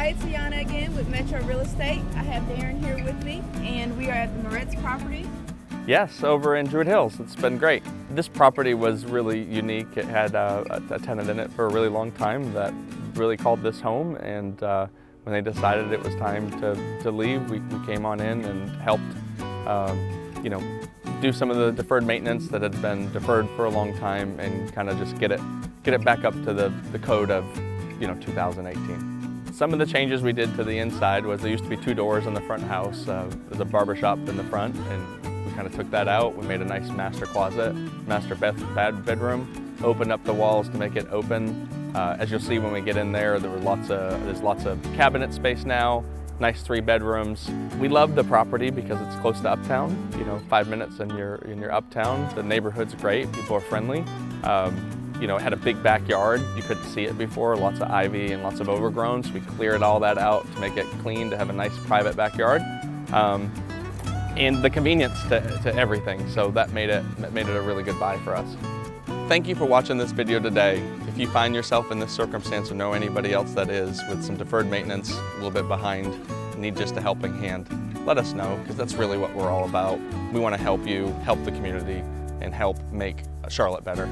Hi, it's Ayanna again with Metro Real Estate. I have Darin here with me, and we are at the Moretz property. Yes, over in Druid Hills. It's been great. This property was really unique. It had a tenant in it for a really long time that really called this home, and when they decided it was time to leave, we came on in and helped do some of the deferred maintenance that had been deferred for a long time and kind of just get it back up to the code of 2018. Some of the changes we did to the inside was there used to be 2 doors in the front house. There's a barber shop in the front, and we kind of took that out. We made a nice master closet, master bedroom, opened up the walls to make it open. As you'll see when we get in there, there's lots of cabinet space now, nice 3 bedrooms. We love the property because it's close to uptown. 5 minutes and you're uptown. The neighborhood's great, people are friendly. It had a big backyard. You couldn't see it before, lots of ivy and lots of overgrown, so we cleared all that out to make it clean, to have a nice private backyard. And the convenience to everything, so that made it a really good buy for us. Thank you for watching this video today. If you find yourself in this circumstance or know anybody else that is with some deferred maintenance, a little bit behind, need just a helping hand, let us know, because that's really what we're all about. We want to help you, help the community, and help make Charlotte better.